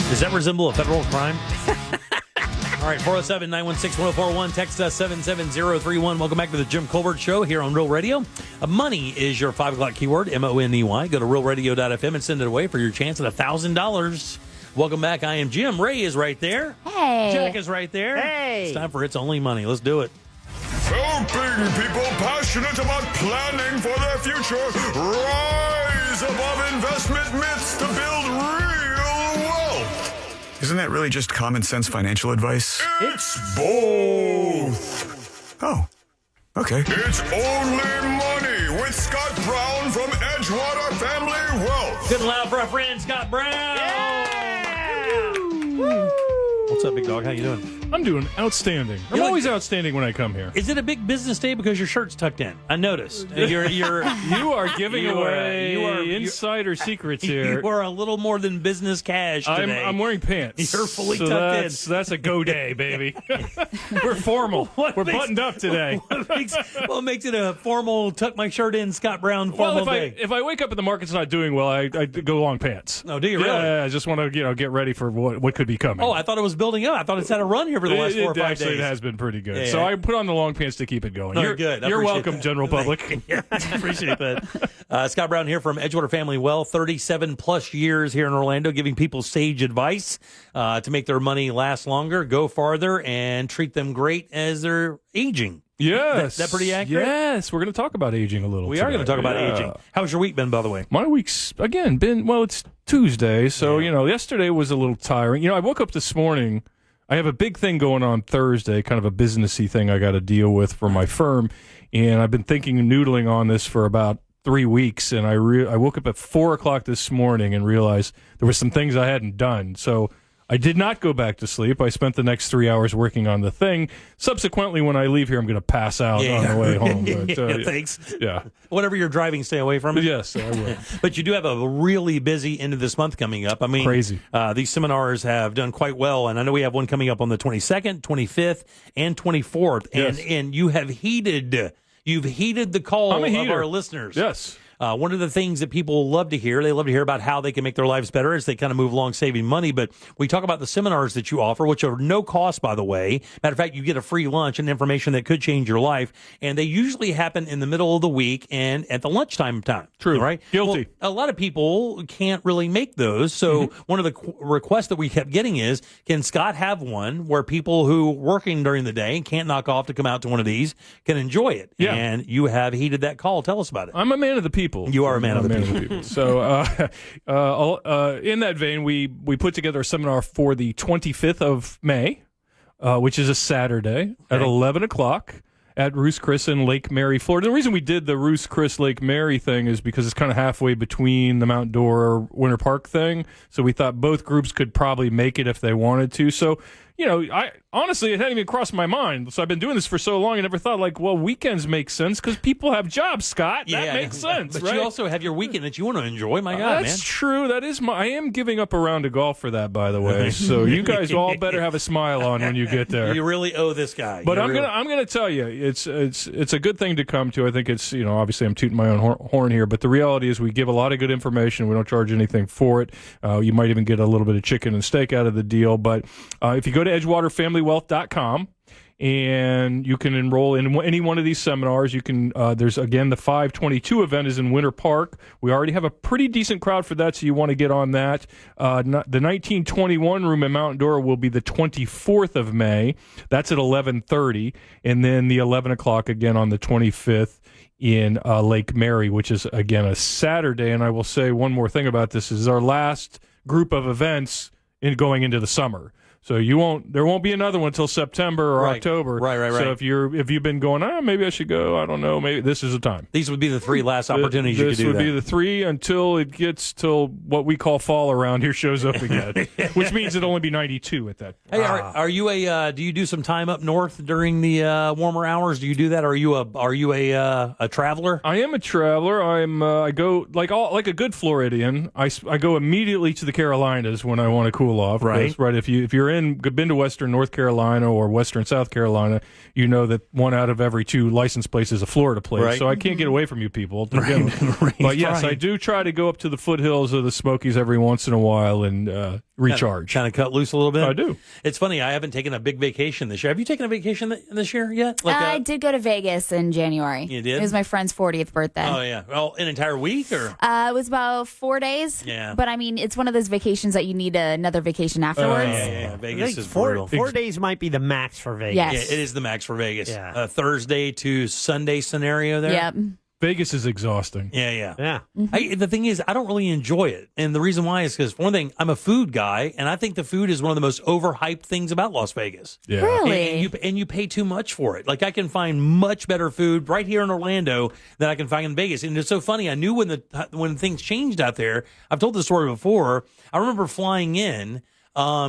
Does that resemble a federal crime? All right, 407-916-1041. Text us 77031. Welcome back to the Jim Colbert Show here on Real Radio. Money is your 5 o'clock keyword, M-O-N-E-Y. Go to realradio.fm and send it away for your chance at $1,000. Welcome back. I am Jim. Ray is right there. Hey. Jack is right there. Hey. It's time for It's Only Money. Let's do it. Helping people passionate about planning for their future rise above investment myths to build real wealth. Isn't that really just common sense financial advice? It's both. Oh, okay. It's Only Money with Scott Brown from Edgewater Family Wealth. Good and loud for our friend Scott Brown. Yeah. Woo. What's up, big dog? How you doing? I'm doing outstanding. I'm always outstanding when I come here. Is it a big business day because your shirt's tucked in? I noticed. You are giving away insider secrets here. You are a little more than business cash today. I'm wearing pants. You're fully tucked in. That's a go day, baby. We're formal. We're buttoned up today. What makes it a formal tuck my shirt in Scott Brown formal day? If I wake up and the market's not doing well, I go long pants. Oh, do you really? Yeah, I just want to get ready for what could be coming. Oh, I thought it was building up. I thought it's had a run here for the last 4 or 5 days. It has been pretty good. Yeah. So I put on the long pants to keep it going. No, you're good. You're welcome, general public. Yeah, I appreciate that. Scott Brown here from Edgewater Family Wealth, 37-plus years here in Orlando, giving people sage advice to make their money last longer, go farther, and treat them great as they're aging. Yes. That pretty accurate? Yes. We're going to talk about aging a little. We are going to talk about aging. How's your week been, by the way? My week's, again, it's Tuesday, so, yesterday was a little tiring. I woke up this morning. I have a big thing going on Thursday, kind of a businessy thing I got to deal with for my firm, and I've been thinking and noodling on this for about 3 weeks, and I woke up at 4 o'clock this morning and realized there were some things I hadn't done, so I did not go back to sleep. I spent the next 3 hours working on the thing. Subsequently, when I leave here, I'm going to pass out on the way home. But, thanks. Yeah. Whatever you're driving, stay away from it. Yes, I will. But you do have a really busy end of this month coming up. I mean, crazy. These seminars have done quite well, and I know we have one coming up on the 22nd, 25th, and 24th. Yes. And you've heeded the call of our listeners. Yes. One of the things that people love to hear, they love to hear about how they can make their lives better as they kind of move along saving money. But we talk about the seminars that you offer, which are no cost, by the way. Matter of fact, you get a free lunch and information that could change your life. And they usually happen in the middle of the week and at the lunchtime time. True. Right? Guilty. Well, a lot of people can't really make those. So one of the requests that we kept getting is, can Scott have one where people who working during the day can't knock off to come out to one of these can enjoy it? Yeah. And you have heeded that call. Tell us about it. I'm a man of the people. You are a man of the people. So in that vein, we put together a seminar for the 25th of May, which is a Saturday at 11 o'clock at Ruth's Chris in Lake Mary, Florida. The reason we did the Ruth's Chris Lake Mary thing is because it's kind of halfway between the Mount Dora Winter Park thing. So we thought both groups could probably make it if they wanted to. So, I honestly, it hadn't even crossed my mind. So I've been doing this for so long, I never thought, weekends make sense because people have jobs, Scott. That makes sense, but right? you also have your weekend that you want to enjoy. My God, That's true. That is I am giving up a round of golf for that, by the way. So you guys all better have a smile on when you get there. You really owe this guy. But I'm gonna tell you, it's a good thing to come to. I think it's obviously I'm tooting my own horn here, but the reality is we give a lot of good information. We don't charge anything for it. You might even get a little bit of chicken and steak out of the deal. But if you go to EdgewaterFamilyWealth.com, and you can enroll in any one of these seminars. You can. There's again the 522 event is in Winter Park. We already have a pretty decent crowd for that, so you want to get on that. The 1921 room in Mount Dora will be the 24th of May. That's at 11:30, and then the 11 o'clock again on the 25th in Lake Mary, which is again a Saturday. And I will say one more thing about this: is our last group of events going into the summer. So there won't be another one until September or October. Right. So if you've been going, maybe I should go. I don't know. Maybe this is the time. These would be the 3 last opportunities you could do that. This would be the 3 until it gets till what we call fall around here shows up again, which means it'll only be 92 at that. Hey, are you do you do some time up north during the warmer hours? Do you do that? Or are you a traveler? I am a traveler. I go like a good Floridian. I go immediately to the Carolinas when I want to cool off. Right. If you're been to Western North Carolina or Western South Carolina, you know that 1 out of every 2 license plates is a Florida plate. Right. So I can't get away from you people. But yes, I do try to go up to the foothills of the Smokies every once in a while and recharge. Kind of cut loose a little bit? I do. It's funny. I haven't taken a big vacation this year. Have you taken a vacation this year yet? I did go to Vegas in January. You did? It was my friend's 40th birthday. Oh, yeah. Well, an entire week or? It was about 4 days. Yeah. But, I mean, it's one of those vacations that you need another vacation afterwards. Yeah. I Vegas think is brutal. 4 days might be the max for Vegas. Yes. Yeah, it is the max for Vegas. Yeah. Thursday to Sunday scenario there. Yep. Vegas is exhausting. Yeah. Yeah. The thing is, I don't really enjoy it. And the reason why is because, for one thing, I'm a food guy, and I think the food is one of the most overhyped things about Las Vegas. Yeah. Really? And you pay too much for it. Like, I can find much better food right here in Orlando than I can find in Vegas. And it's so funny. I knew when things changed out there. I've told this story before. I remember flying in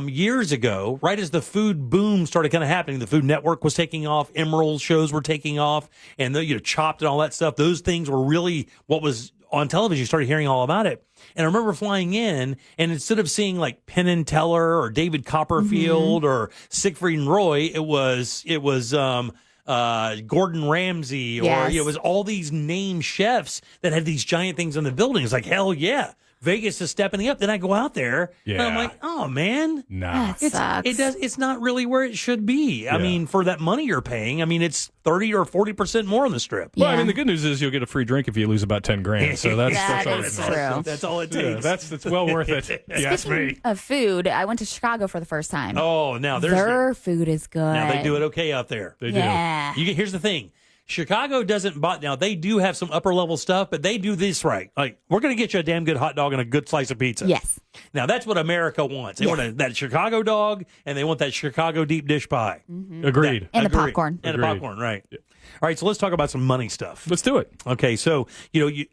years ago, right as the food boom started kind of happening. The Food Network was taking off, Emerald shows were taking off, and Chopped and all that stuff. Those things were really what was on television. You started hearing all about it. And I remember flying in, and instead of seeing like Penn and Teller or David Copperfield or Siegfried and Roy, it was Gordon Ramsay, or Yes. it was all these name chefs that had these giant things in the building. It's like, hell yeah. Vegas is stepping up. Then I go out there, and I'm Yeah. like, oh, man. Nah. That sucks. It's not really where it should be. I Yeah. mean, for that money you're paying, I mean, it's 30 or 40% more on the strip. Well, I Yeah. mean, the good news is you'll get a free drink if you lose about 10 grand. So that's That all is it true. That's all it Yeah, takes. that's well worth it. if you ask me. Speaking of food, I went to Chicago for the first time. Oh, now Their food is good. now they do it okay out there. They do. Yeah. Here's the thing. Chicago doesn't buy. Now, they do have some upper level stuff, but they do this right. Like, we're going to get you a damn good hot dog and a good slice of pizza. Yes. Now, that's what America wants. They want that Chicago dog, and they want that Chicago deep dish pie. Agreed. And the Agreed. popcorn. And the Agreed. popcorn, right. All right, so let's talk about some money stuff. Let's do it. Okay, so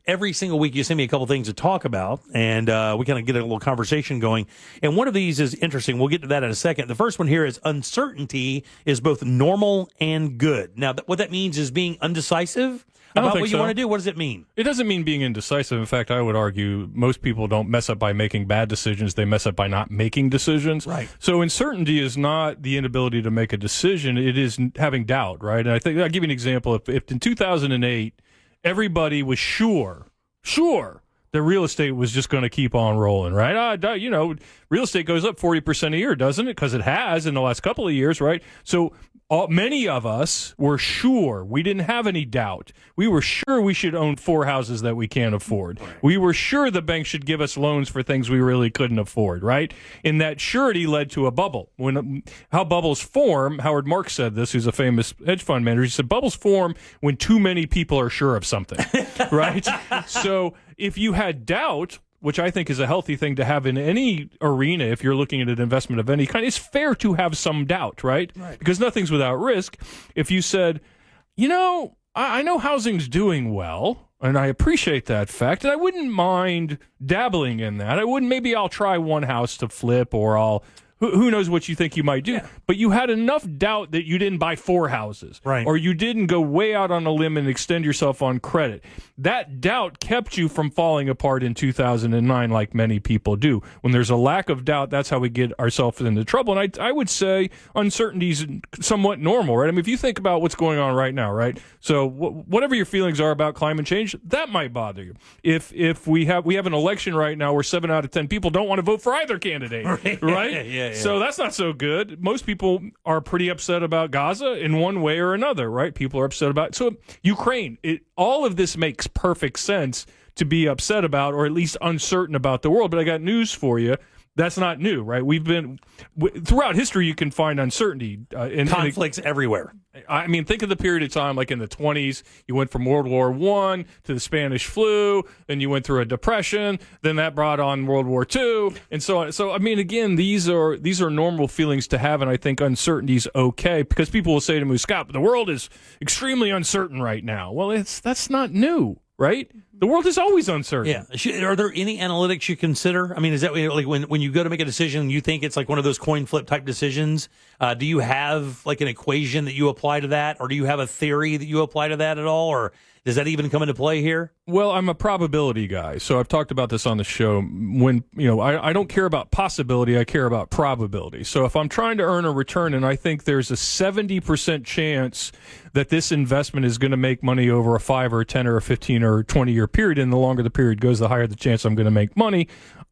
every single week you send me a couple things to talk about, and we kind of get a little conversation going. And one of these is interesting. We'll get to that in a second. The first one here is uncertainty is both normal and good. Now, what that means is being undecisive I don't about think what you so. want to do. What does it mean? It doesn't mean being indecisive. In fact, I would argue most people don't mess up by making bad decisions. They mess up by not making decisions. Right. So uncertainty is not the inability to make a decision. It is having doubt, right? And I think I'll give you an example. If in 2008, everybody was sure that real estate was just going to keep on rolling, right? Real estate goes up 40% a year, doesn't it? Because it has in the last couple of years, right? So many of us were sure. We didn't have any doubt. We were sure we should own 4 houses that we can't afford. Right. We were sure the bank should give us loans for things we really couldn't afford, right? And that surety led to a bubble. How bubbles form, Howard Marks said this, who's a famous hedge fund manager. He said bubbles form when too many people are sure of something, right? So if you had doubt, which I think is a healthy thing to have in any arena if you're looking at an investment of any kind, it's fair to have some doubt, right? Because nothing's without risk. If you said, I know housing's doing well, and I appreciate that fact, and I wouldn't mind dabbling in that. Maybe I'll try one house to flip, or who knows what you think you might do. Yeah. But you had enough doubt that you didn't buy 4 houses. Right. Or you didn't go way out on a limb and extend yourself on credit. That doubt kept you from falling apart in 2009 like many people do. When there's a lack of doubt, that's how we get ourselves into trouble. And I would say uncertainty is somewhat normal, right? I mean, if you think about what's going on right now, right? So whatever your feelings are about climate change, that might bother you. If we have an election right now where 7 out of 10 people don't want to vote for either candidate, right? Yeah. So that's not so good. Most people are pretty upset about Gaza in one way or another, right? People are upset about so Ukraine. All of this makes perfect sense to be upset about, or at least uncertain about the world. But I got news for you. That's not new, right? We've been throughout history. You can find uncertainty in Conflicts everywhere. I mean, think of the period of time like in the 20s. You went from World War I to the Spanish flu, then you went through a depression, then that brought on World War II, and so on. So, I mean, again, these are normal feelings to have, and I think uncertainty is okay because people will say to me, Scott, the world is extremely uncertain right now. Well, that's not new, right? The world is always uncertain. Yeah. Are there any analytics you consider? I mean, is that like when you go to make a decision, you think it's like one of those coin flip type decisions? Do you have like an equation that you apply to that, or do you have a theory that you apply to that at all, or does that even come into play here? Well, I'm a probability guy, so I've talked about this on the show. When I don't care about possibility, I care about probability. So if I'm trying to earn a return, and I think there's a 70% chance that this investment is going to make money over a 5 or a 10 or a 15 or 20 year period, and the longer the period goes, the higher the chance I'm going to make money,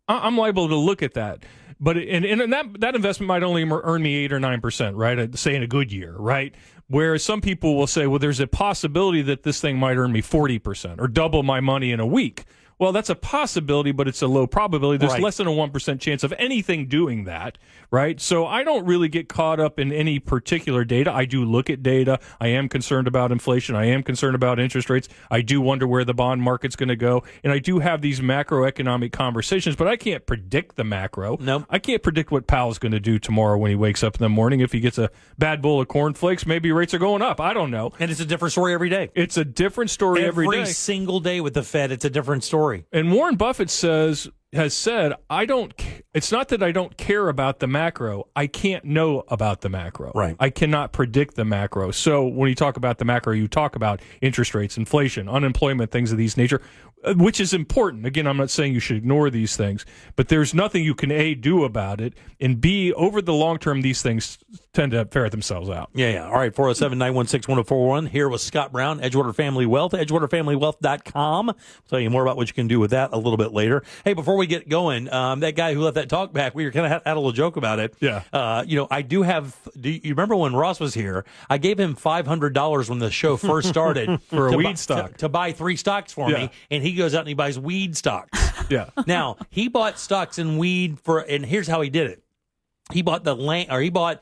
I'm liable to look at that. But that investment might only earn me 8 or 9%, right? Say in a good year, right? Whereas some people will say, well, there's a possibility that this thing might earn me 40% or double my money in a week. Well, that's a possibility, but it's a low probability. There's less than a 1% chance of anything doing that, right? So I don't really get caught up in any particular data. I do look at data. I am concerned about inflation. I am concerned about interest rates. I do wonder where the bond market's going to go. And I do have these macroeconomic conversations, but I can't predict the macro. Nope. I can't predict what Powell's going to do tomorrow when he wakes up in the morning. If he gets a bad bowl of cornflakes, maybe rates are going up. I don't know. And it's a different story every day. It's a different story every day. Every single day with the Fed, it's a different story. And Warren Buffett has said, it's not that I don't care about the macro. I can't know about the macro. Right. I cannot predict the macro. So when you talk about the macro, you talk about interest rates, inflation, unemployment, things of these nature, which is important. Again, I'm not saying you should ignore these things, but there's nothing you can, A, do about it, and B, over the long term, these things tend to ferret themselves out. Yeah. All right, 407-916-1041. Here with Scott Brown, Edgewater Family Wealth, edgewaterfamilywealth.com. I'll tell you more about what you can do with that a little bit later. Hey, before we get going, that guy who left that talk back, we were kind of had a little joke about it. Yeah. I do you remember when Ross was here? I gave him $500 when the show first started For a weed stock. to buy 3 stocks for me, and he goes out and he buys weed stocks. Yeah. Now, he bought stocks in weed and here's how he did it. He bought the land, or he bought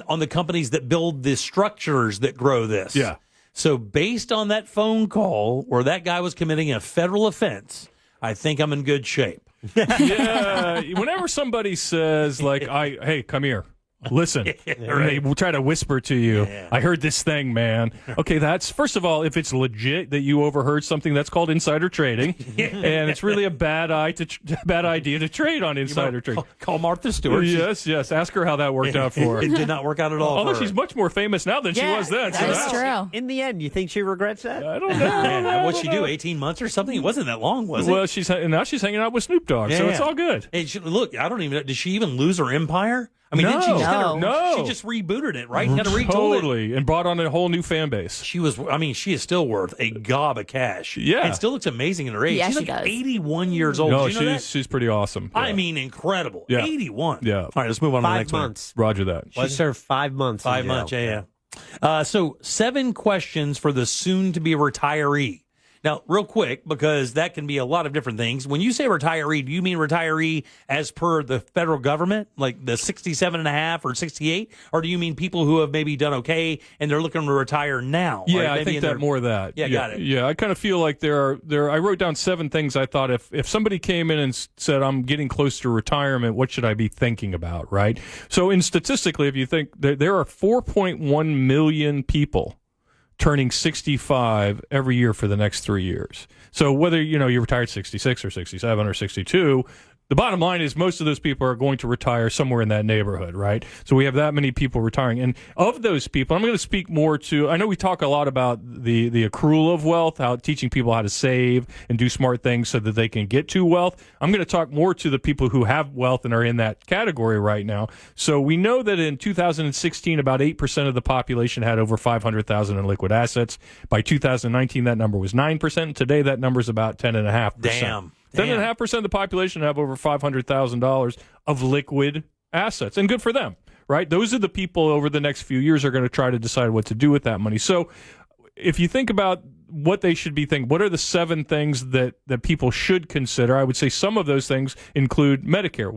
on the companies that build the structures that grow this. Yeah. So based on that phone call where that guy was committing a federal offense, I think I'm in good shape. Yeah. Whenever somebody says, like, hey, come here. Listen, they will try to whisper to you, I heard this thing, man. Okay, that's, first of all, if it's legit that you overheard something, that's called insider trading. And it's really a bad idea to trade on insider trading. Call Martha Stewart. Yes. Ask her how that worked out for her. It did not work out at all. Although she's much more famous now than she was then. That is true. In the end, you think she regrets that? I don't know. Man, what'd she do, 18 months or something? It wasn't that long, was it? Well, now she's hanging out with Snoop Dogg, so it's all good. Hey, look, I don't even know. Did she even lose her empire? I mean, No. didn't she just No. She just rebooted it, right? Kind of retooled it. Totally, and brought on a whole new fan base. She is still worth a gob of cash. Yeah. And still looks amazing in her age. Yeah, she's she like does. 81 years old. No, Did you know that? she's pretty awesome. Yeah. I mean, incredible. Yeah. 81. Yeah. All right, let's move on to the 5 next months. Roger that. She served 5 months. 5 in jail. months, yeah. So 7 questions for the soon-to-be retiree. Now, real quick, because that can be a lot of different things. When you say retiree, do you mean retiree as per the federal government, like the 67 and a half or 68? Or do you mean people who have maybe done okay and they're looking to retire now? Yeah, I think that more of that. Yeah, got it. Yeah, I kind of feel like there are. I wrote down 7 things I thought if somebody came in and said, I'm getting close to retirement, what should I be thinking about, right? So statistically, if you think there are 4.1 million people turning 65 every year for the next 3 years. So whether you're retired 66 or 67 or 62, the bottom line is most of those people are going to retire somewhere in that neighborhood, right? So we have that many people retiring. And of those people, I'm going to speak more to, I know we talk a lot about the accrual of wealth, how teaching people how to save and do smart things so that they can get to wealth. I'm going to talk more to the people who have wealth and are in that category right now. So we know that in 2016, about 8% of the population had over $500,000 in liquid assets. By 2019, that number was 9%. Today, that number is about 10.5%. Damn. 10.5% of the population have over $500,000 of liquid assets, and good for them, right? Those are the people over the next few years are going to try to decide what to do with that money. So if you think about what they should be thinking, what are the 7 things that people should consider? I would say some of those things include Medicare.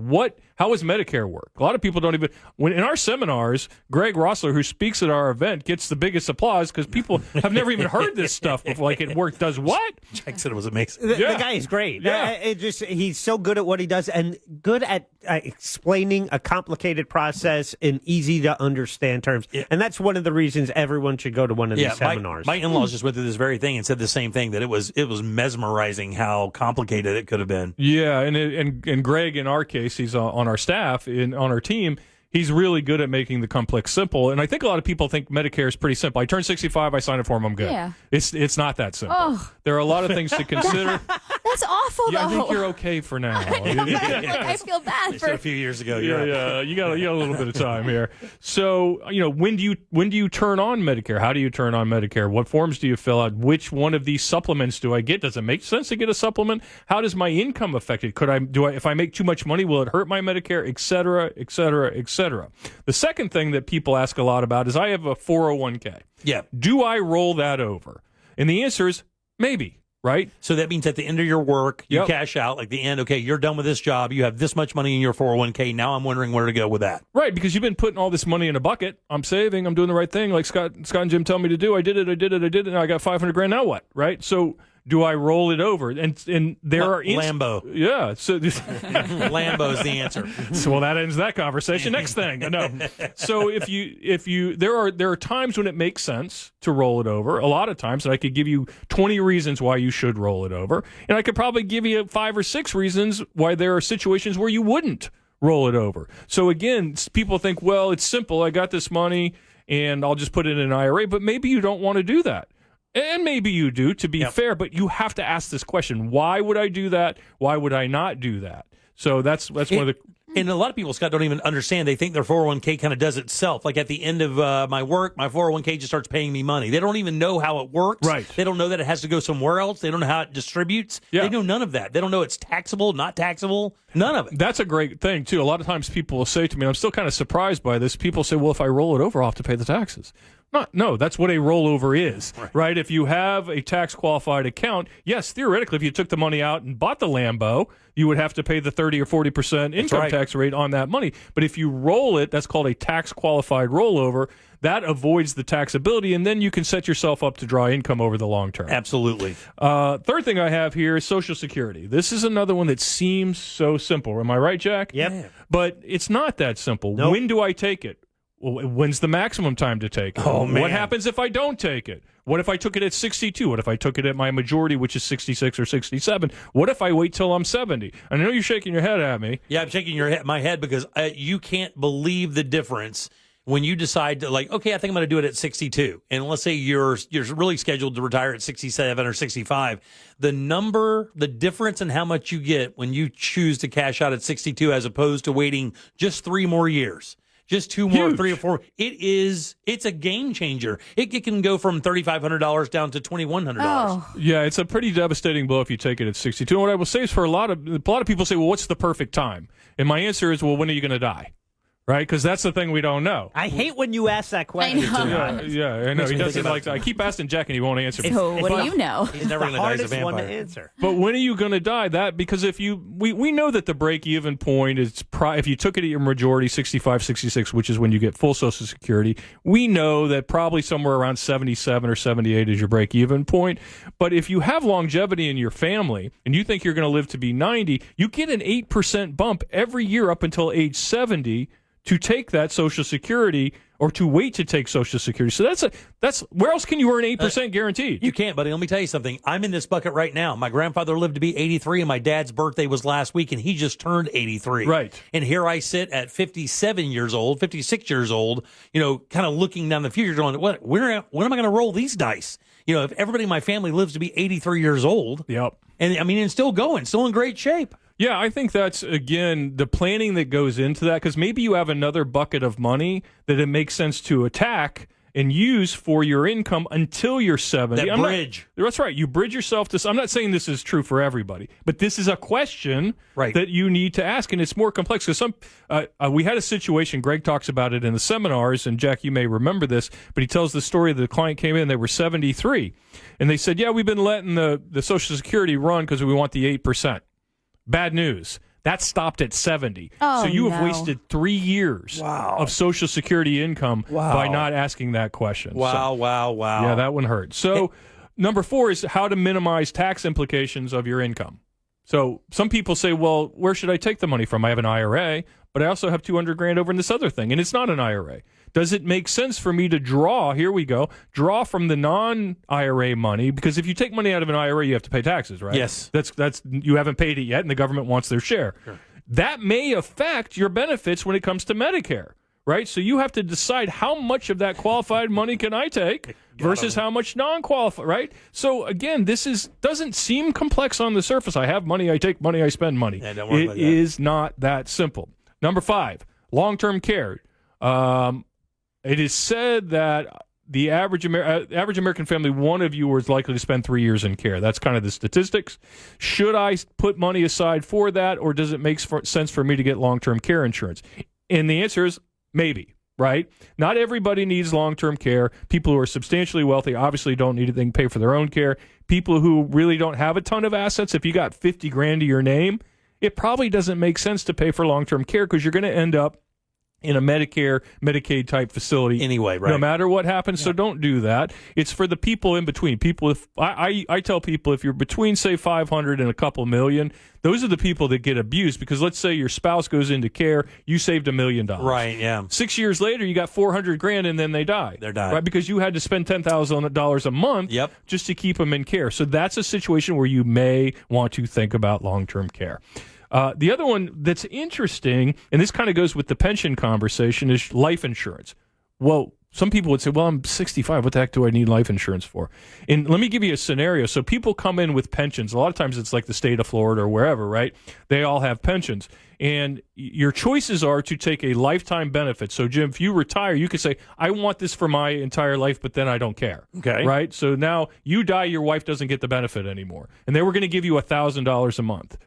How does Medicare work? A lot of people don't even, when in our seminars, Greg Rossler, who speaks at our event, gets the biggest applause because people have never even heard this stuff before. Like, it worked. Does what? Jack said it was amazing. The guy is great. Yeah. He's so good at what he does and good at explaining a complicated process in easy to understand terms. Yeah. And that's one of the reasons everyone should go to one of these seminars. My in-laws just went through this very thing and said the same thing, that it was mesmerizing how complicated it could have been. Yeah, and Greg, in our case, he's on our staff, on our team. He's really good at making the complex simple, and I think a lot of people think Medicare is pretty simple. I turn 65, I sign a form, I'm good. Yeah. It's not that simple. Oh. There are a lot of things to consider. That's awful, Yeah, though. I think you're okay for now. I feel bad for a few years ago. Yeah, you got a little bit of time here. So, when do you turn on Medicare? How do you turn on Medicare? What forms do you fill out? Which one of these supplements do I get? Does it make sense to get a supplement? How does my income affect it? If I make too much money, will it hurt my Medicare? Et cetera, et cetera, et cetera. The second thing that people ask a lot about is I have a 401k. Yeah. Do I roll that over? And the answer is maybe. Right? So that means at the end of your work, you cash out, like the end, okay, you're done with this job. You have this much money in your 401k. Now I'm wondering where to go with that. Right, because you've been putting all this money in a bucket. I'm saving. I'm doing the right thing like Scott and Jim tell me to do. I did it. And I got $500,000. Now what? Right? So do I roll it over? And there are Lambo. Yeah. So Lambo's the answer. So, well, that ends that conversation. Next thing. No. So if you there are times when it makes sense to roll it over. A lot of times, and I could give you 20 reasons why you should roll it over, and I could probably give you 5 or 6 reasons why there are situations where you wouldn't roll it over. So again, people think, well, it's simple. I got this money and I'll just put it in an IRA, but maybe you don't want to do that. And maybe you do, to be fair, but you have to ask this question. Why would I do that? Why would I not do that? So that's one of the... And a lot of people, Scott, don't even understand. They think their 401k kind of does itself. Like at the end of my work, my 401k just starts paying me money. They don't even know how it works. Right. They don't know that it has to go somewhere else. They don't know how it distributes. Yeah. They know none of that. They don't know it's taxable, not taxable, none of it. That's a great thing, too. A lot of times people will say to me, and I'm still kind of surprised by this, people say, well, if I roll it over, I'll have to pay the taxes. No, that's what a rollover is, right? If you have a tax-qualified account, yes, theoretically, if you took the money out and bought the Lambo, you would have to pay the 30 or 40% income tax rate on that money. But if you roll it, that's called a tax-qualified rollover. That avoids the taxability, and then you can set yourself up to draw income over the long term. Absolutely. Third thing I have here is Social Security. This is another one that seems so simple. Am I right, Jack? Yep. Yeah. But it's not that simple. Nope. When do I take it? Well, when's the maximum time to take it? Oh, man. What happens if I don't take it? What if I took it at 62? What if I took it at my majority, which is 66 or 67? What if I wait till I'm 70? I know you're shaking your head at me. Yeah, I'm shaking my head because you can't believe the difference when you decide to, like, okay, I think I'm going to do it at 62. And let's say you're really scheduled to retire at 67 or 65. The difference in how much you get when you choose to cash out at 62 as opposed to waiting just 3 more years. Just 2 more, Huge. 3 or 4. It's a game changer. It can go from $3,500 down to $2,100. Oh. Yeah, it's a pretty devastating blow if you take it at 62. And what I will say is for a lot of people say, well, what's the perfect time? And my answer is, well, when are you going to die? Right? Because that's the thing we don't know. I hate when you ask that question. I know. Yeah, I know. He doesn't like that. I keep asking Jack and he won't answer me. So what do you know? He's never the going to die as a hardest one to vampire. answer. But when are you going to die? Because if we know that the break-even point is if you took it at your majority, 65, 66, which is when you get full Social Security, we know that probably somewhere around 77 or 78 is your break-even point. But if you have longevity in your family and you think you're going to live to be 90, you get an 8% bump every year up until age 70 to take that Social Security or to wait to take Social Security. So that's where else can you earn 8% guaranteed? You can't, buddy. Let me tell you something. I'm in this bucket right now. My grandfather lived to be 83, and my dad's birthday was last week, and he just turned 83. Right. And here I sit at 57 years old, 56 years old, kind of looking down the future going, when am I going to roll these dice? If everybody in my family lives to be 83 years old. Yep. And still going, still in great shape. Yeah, I think that's, again, the planning that goes into that, because maybe you have another bucket of money that it makes sense to attack and use for your income until you're 70. That bridge. That's right. You bridge yourself to. I'm not saying this is true for everybody, but this is a question that you need to ask, and it's more complex because we had a situation. Greg talks about it in the seminars, and Jack, you may remember this, but he tells the story that the client came in. They were 73, and they said, "Yeah, we've been letting the Social Security run because we want the 8%." Bad news. That stopped at 70. Oh, so you have no. wasted 3 years of Social Security income by not asking that question. Wow. Yeah, that one hurt. So number 4 is how to minimize tax implications of your income. So some people say, well, where should I take the money from? I have an IRA, but I also have $200,000 over in this other thing, and it's not an IRA. Does it make sense for me to draw from the non-IRA money? Because if you take money out of an IRA, you have to pay taxes, right? Yes. That's you haven't paid it yet, and the government wants their share. Sure. that may affect your benefits when it comes to Medicare. Right, so you have to decide how much of that qualified money can I take versus how much non-qualified. Right, so again, doesn't seem complex on the surface. I have money, I take money, I spend money. Yeah, don't worry about that. It is not that simple. Number 5, long-term care. It is said that the average American family, one of you is likely to spend 3 years in care. That's kind of the statistics. Should I put money aside for that, or does it make sense for me to get long-term care insurance? And the answer is maybe, right? Not everybody needs long-term care. People who are substantially wealthy obviously don't need anything to pay for their own care. People who really don't have a ton of assets, if you got $50,000 to your name, it probably doesn't make sense to pay for long-term care because you're going to end up in a Medicare, Medicaid type facility anyway, right? No matter what happens, so don't do that. It's for the people in between. People, if I tell people, if you're between say 500 and a couple million, those are the people that get abused because let's say your spouse goes into care, you saved $1 million, right? Yeah. 6 years later, you got $400,000, and then they die. They're dying, right? Because you had to spend $10,000 a month, just to keep them in care. So that's a situation where you may want to think about long-term care. The other one that's interesting, and this kind of goes with the pension conversation, is life insurance. Well, some people would say, well, I'm 65. What the heck do I need life insurance for? And let me give you a scenario. So people come in with pensions. A lot of times it's like the state of Florida or wherever, right? They all have pensions. And your choices are to take a lifetime benefit. So, Jim, if you retire, you could say, I want this for my entire life, but then I don't care. Okay. Right? So now you die, your wife doesn't get the benefit anymore. And they were going to give you $1,000 a month.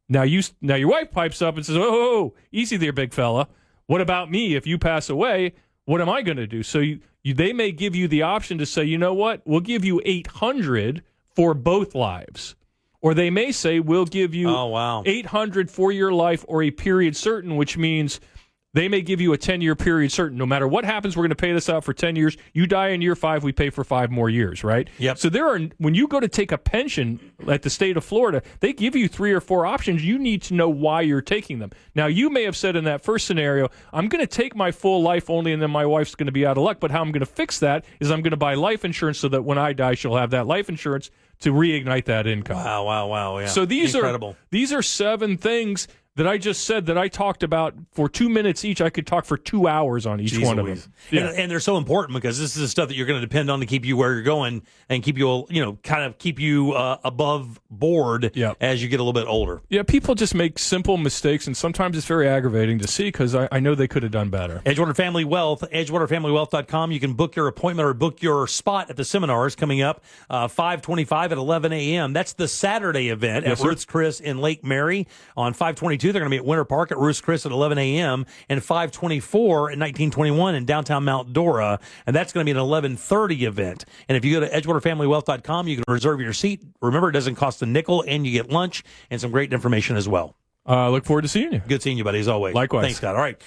Now your wife pipes up and says, "Oh, easy there, big fella. What about me? If you pass away, what am I going to do?" So they may give you the option to say, "You know what? We'll give you $800 for both lives," or they may say, "We'll give you $800 for your life or a period certain," which means they may give you a 10-year period certain. No matter what happens, we're going to pay this out for 10 years. You die in year 5, we pay for 5 more years, right? Yep. So when you go to take a pension at the state of Florida, they give you 3 or 4 options. You need to know why you're taking them. Now, you may have said in that first scenario, I'm going to take my full life only and then my wife's going to be out of luck. But how I'm going to fix that is I'm going to buy life insurance so that when I die, she'll have that life insurance to reignite that income. Wow. Yeah. So these are 7 things that I just said that I talked about for 2 minutes each. I could talk for 2 hours on each one of them. Yeah. And they're so important because this is the stuff that you're going to depend on to keep you where you're going and keep you, keep you above board as you get a little bit older. Yeah, people just make simple mistakes, and sometimes it's very aggravating to see because I know they could have done better. Edgewater Family Wealth, EdgewaterFamilyWealth.com. You can book your appointment or book your spot at the seminars coming up 5/25 at 11 a.m. That's the Saturday event at Ruth's Chris in Lake Mary. On 5/22, they're going to be at Winter Park at Ruth's Chris at 11 a.m. and 5/24 at 1921 in downtown Mount Dora. And that's going to be an 11:30 event. And if you go to EdgewaterFamilyWealth.com, you can reserve your seat. Remember, it doesn't cost a nickel, and you get lunch and some great information as well. Look forward to seeing you. Good seeing you, buddy, as always. Likewise. Thanks, Scott. All right.